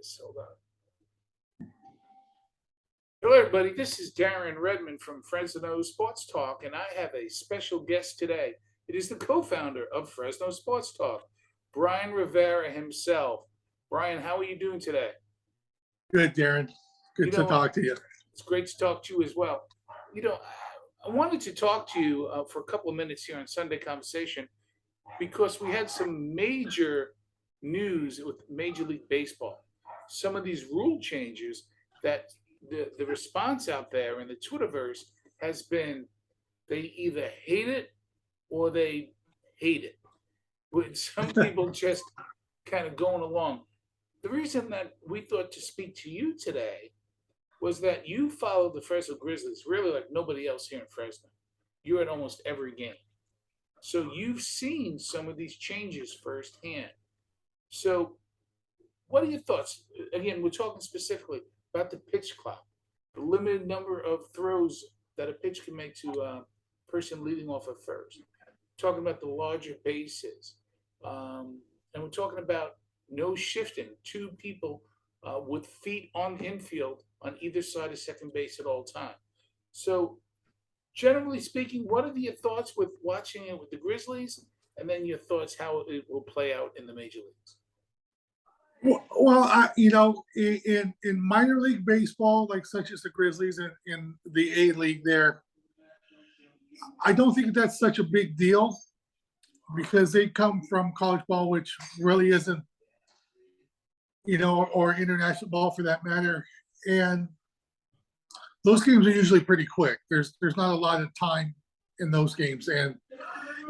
this. Hold on. Hello, everybody. This is Darren Redmond from Fresno Sports Talk, and I have a special guest today. It is the co-founder of Fresno Sports Talk, Brian Rivera himself. Brian, how are you doing today? Good, Darren. Good to talk to you. It's great to talk to you as well. I wanted to talk to you for a couple of minutes here on Sunday Conversation because we had some major news with Major League Baseball. Some of these rule changes that the response out there in the Twitterverse has been they either hate it or they hate it, with some people just kind of going along. The reason that we thought to speak to you today was that you follow the Fresno Grizzlies really like nobody else here in Fresno. You're at almost every game. So you've seen some of these changes firsthand. So what are your thoughts? Again, we're talking specifically about the pitch clock, the limited number of throws that a pitch can make to a person leading off at first. We're talking about the larger bases. And we're talking about no shifting, two people with feet on the infield on either side of second base at all times. So generally speaking, what are your thoughts with watching it with the Grizzlies, and then your thoughts how it will play out in the major leagues? Well, in minor league baseball, like such as the Grizzlies and in the A League there, I don't think that's such a big deal because they come from college ball, which really isn't, or international ball for that matter. And those games are usually pretty quick. There's not a lot of time in those games. And,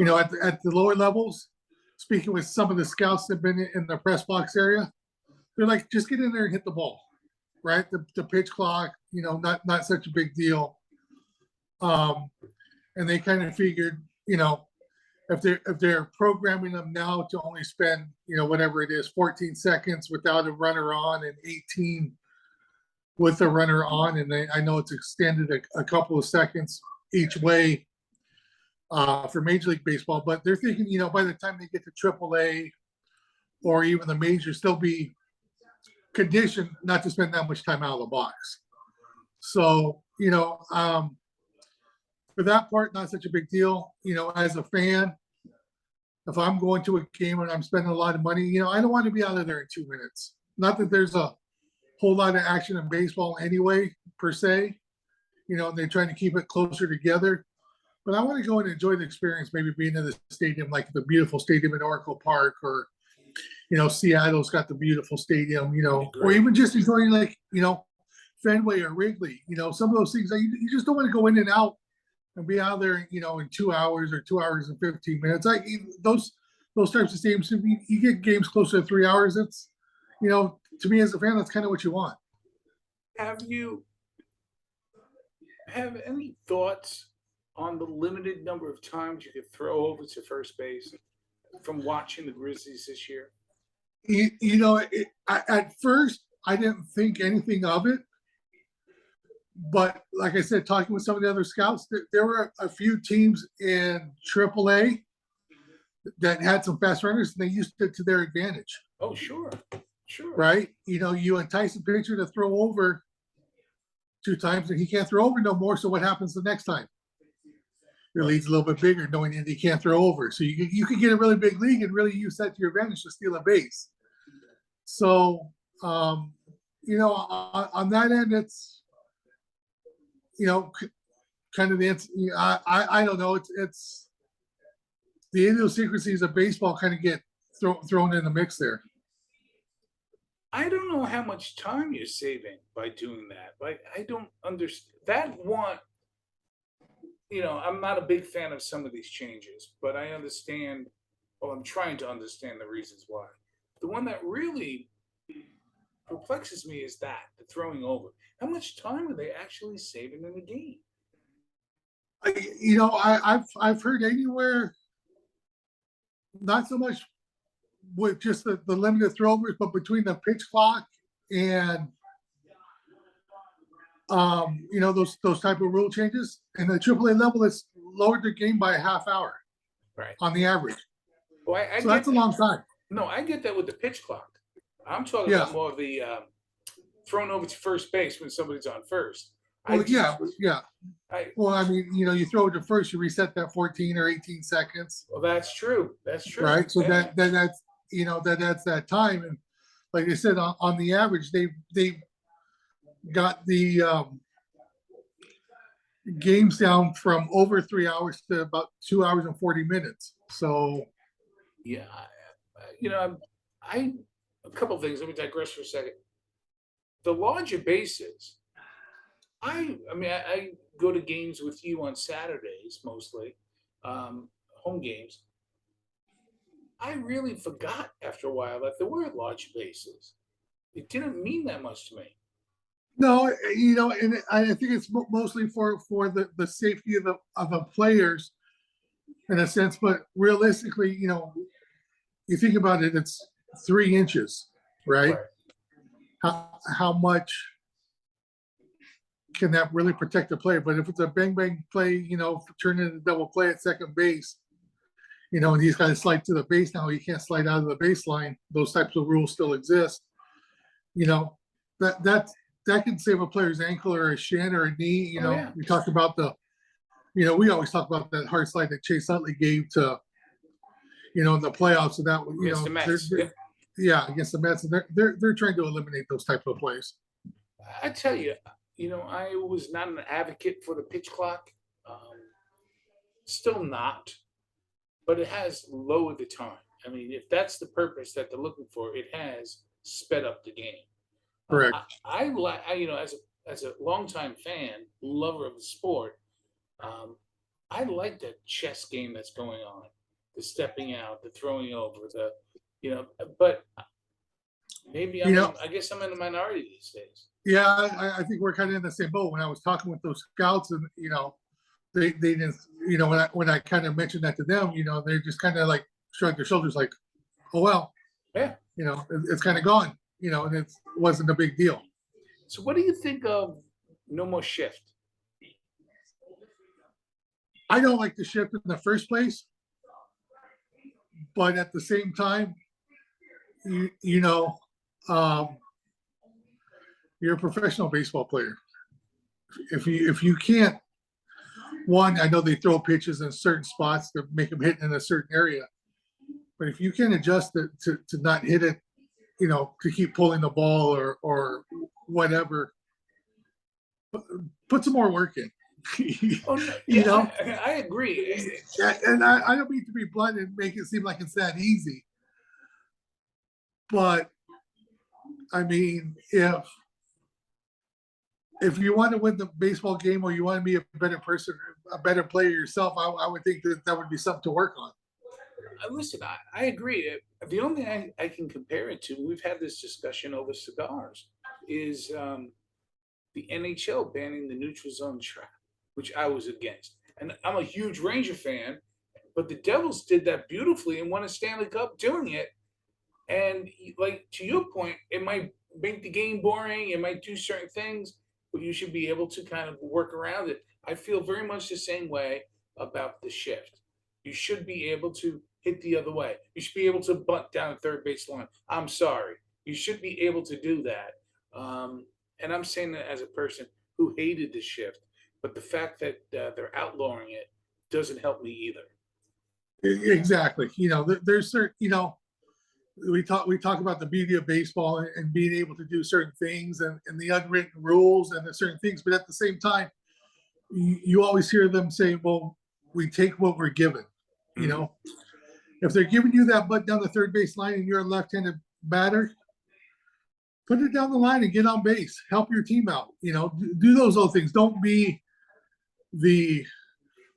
at the lower levels, speaking with some of the scouts that have been in the press box area, they're like, just get in there and hit the ball, right? The pitch clock, not such a big deal. And they kind of figured, if they're programming them now to only spend, whatever it is, 14 seconds without a runner on and 18 with a runner on, and I know it's extended a couple of seconds each way for Major League Baseball, but they're thinking, by the time they get to AAA or even the majors, they'll be conditioned not to spend that much time out of the box. So, for that part, not such a big deal. As a fan, if I'm going to a game and I'm spending a lot of money, I don't want to be out of there in 2 minutes. Not that there's a whole lot of action in baseball anyway, per se. They're trying to keep it closer together. But I want to go and enjoy the experience, maybe being in the stadium, like the beautiful stadium in Oracle Park, or, Seattle's got the beautiful stadium, or even just enjoying Fenway or Wrigley, some of those things that you just don't want to go in and out and be out there, in 2 hours or 2 hours and 15 minutes. Those types of stadiums, you get games closer to 3 hours. It's, to me as a fan, that's kind of what you want. Have any thoughts on the limited number of times you could throw over to first base from watching the Grizzlies this year? At first, I didn't think anything of it. But like I said, talking with some of the other scouts, there were a few teams in AAA that had some fast runners, and they used it to their advantage. Oh, sure. Right? You entice a pitcher to throw over 2 times, and he can't throw over no more. So what happens the next time? Your lead's a little bit bigger, knowing that he can't throw over. So you could get a really big league and really use that to your advantage to steal a base. So, on that end, it's, kind of the answer. I don't know. It's the idiosyncrasies of baseball kind of get thrown in the mix there. I don't know how much time you're saving by doing that. Like, I don't understand that one. I'm not a big fan of some of these changes, but I understand. Well, I'm trying to understand the reasons why. The one that really perplexes me is the throwing over. How much time are they actually saving in the game? I've heard anywhere, not so much with just the limited throwovers, but between the pitch clock and those type of rule changes, and the AAA level has lowered the game by a half hour, right, on the average. Well, so that's a long time. No, I get that with the pitch clock. I'm talking Yeah. about more of the thrown over to first base when somebody's on first. I Well, just, yeah. I, Well, I mean, you throw it to first, you reset that 14 or 18 seconds, well, that's true. That's true. right? So Yeah. that's that's that time. And like I said, on the average, they got the games down from over 3 hours to about 2 hours and 40 minutes. So Yeah. You know, I, a couple of things. Let me digress for a second. The larger bases, I mean, I go to games with you on Saturdays mostly, home games. I really forgot after a while that there were large bases. It didn't mean that much to me. no, and I think it's mostly for the safety of the players in a sense. But realistically, you think about it, it's 3 inches, right? Right. How much can that really protect the player? But if it's a bang bang play, turn into a double play at second base, and he's got to slide to the base now, he can't slide out of the baseline. Those types of rules still exist. You know, that that can save a player's ankle or a shin or a knee. Oh yeah. We talked about we always talk about that hard slide that Chase Utley gave to, in the playoffs. So that, Against the Mets. Yeah. yeah, against the Mets, and they're trying to eliminate those type of plays. I tell you, I was not an advocate for the pitch clock. Um, Still not, but it has lowered the time. I mean, if that's the purpose that they're looking for, it has sped up the game. Correct. I like, as a longtime fan, lover of the sport, um, I like that chess game that's going on, the stepping out, the throwing over, but maybe You know, I guess I'm in the minority these days. yeah, I think we're kind of in the same boat. When I was talking with those scouts, and they didn't, when I kind of mentioned that to them, they're just kind of like shrugged their shoulders, like, oh well, Yeah. it's kind of gone, and it wasn't a big deal. So what do you think of no more shift? I don't like the shift in the first place, but at the same time, you you know, um, you're a professional baseball player. If you can't, one, I know they throw pitches in certain spots to make them hit in a certain area, but if you can adjust it to not hit it, to keep pulling the ball or whatever, put some more work in. Oh no, you yeah, know, I agree. and I don't mean to be blunt and make it seem like it's that easy, but I mean, if you want to win the baseball game or you want to be a better person, a better player yourself, I would think that would be something to work on. Listen, I agree. The only thing I can compare it to, we've had this discussion over cigars, is the NHL banning the neutral zone trap, which I was against. And I'm a huge Ranger fan, but the Devils did that beautifully and won a Stanley Cup doing it. And like to your point, it might make the game boring. It might do certain things, but you should be able to kind of work around it. I feel very much the same way about the shift. You should be able to hit the other way. You should be able to bunt down the third base line. I'm sorry. You should be able to do that. And I'm saying that as a person who hated the shift, but the fact that they're outlawing it doesn't help me either. Exactly. There's certain, we talk about the beauty of baseball and being able to do certain things and the unwritten rules and the certain things, but at the same time, you always hear them say, well, we take what we're given. Mhm. If they're giving you that butt down the third base line and you're a left-handed batter, put it down the line and get on base. Help your team out. Do those little things. Don't be the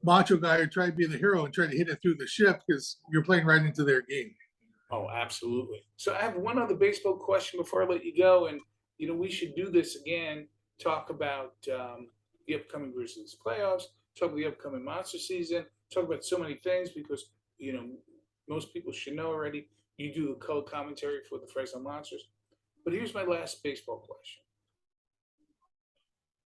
macho guy or try to be the hero and try to hit it through the shift because you're playing right into their game. Oh, absolutely. So I have one other baseball question before I let you go, and we should do this again. Talk about the upcoming Grizzlies playoffs. Talk about the upcoming monster season. Talk about so many things because most people should know already. You do the color commentary for the Fresno Monsters. But here's my last baseball question.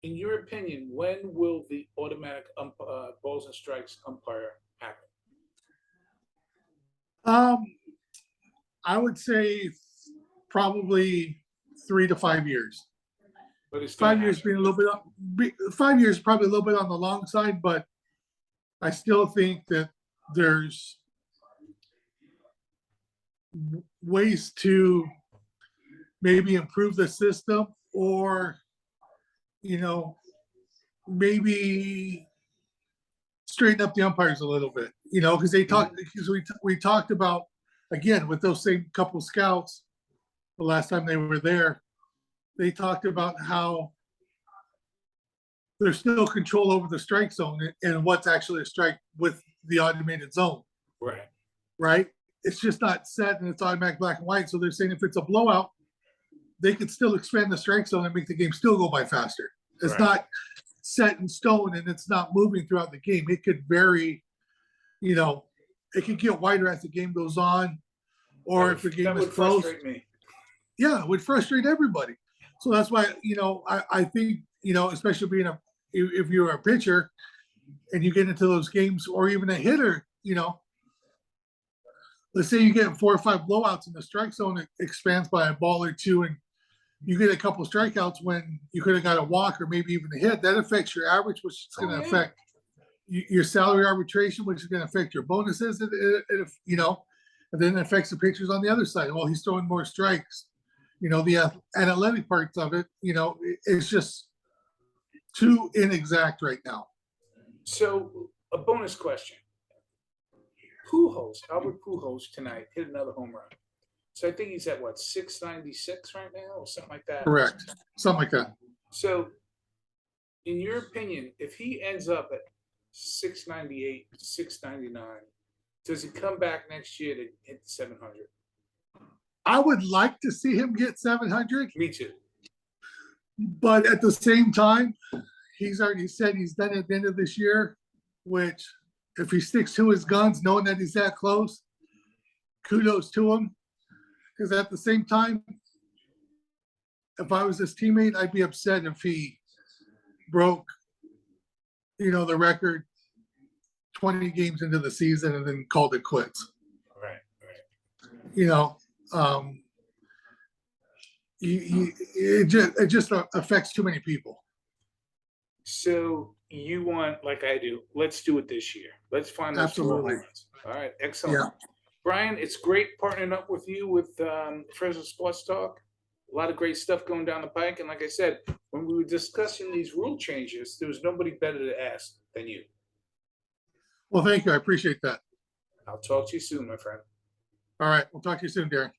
In your opinion, when will the automatic balls and strikes umpire happen? Um, I would say probably 3 to 5 years. But it's 5 years being a little bit, 5 years probably a little bit on the long side, but I still think that there's ways to maybe improve the system, or, maybe straighten up the umpires a little bit, because we talked about, again, with those same couple scouts the last time they were there, they talked about how there's still control over the strike zone and what's actually a strike with the automated zone. Right. Right? It's just not set and it's automatic black and white. So they're saying if it's a blowout, they could still expand the strike zone and make the game still go by faster. It's not set in stone and it's not moving throughout the game. It could vary, it could get wider as the game goes on, or if the game is close. Frustrate me. Yeah, it would frustrate everybody. So that's why, I think, especially being if you're a pitcher and you get into those games, or even a hitter, let's say you get 4 or 5 blowouts and the strike zone expands by a ball or two, and you get a couple of strikeouts when you could have got a walk or maybe even a hit. That affects your average, which is going to affect your salary arbitration, which is going to affect your bonuses. And then it affects the pitchers on the other side. Well, he's throwing more strikes. The analytic parts of it, it's just too inexact right now. So, a bonus question. Albert Pujols tonight hit another home run. So I think he's at 696 right now, or something like that. Correct. Something like that. So, in your opinion, if he ends up at 698, 699, does he come back next year to hit 700? I would like to see him get 700. Me too. But at the same time, he's already said he's done it at the end of this year, which, if he sticks to his guns, knowing that he's that close, kudos to him. Because at the same time, if I was his teammate, I'd be upset if he broke, the record 20 games into the season and then called it quits. Right. It just affects too many people. So you want, like I do, let's do it this year. Let's find those 4 home runs. All right, excellent. Yeah. Brian, it's great partnering up with you with Fresno Sports Talk. A lot of great stuff going down the pike. And like I said, when we were discussing these rule changes, there was nobody better to ask than you. Well, thank you. I appreciate that. I'll talk to you soon, my friend. All right. We'll talk to you soon, Darren.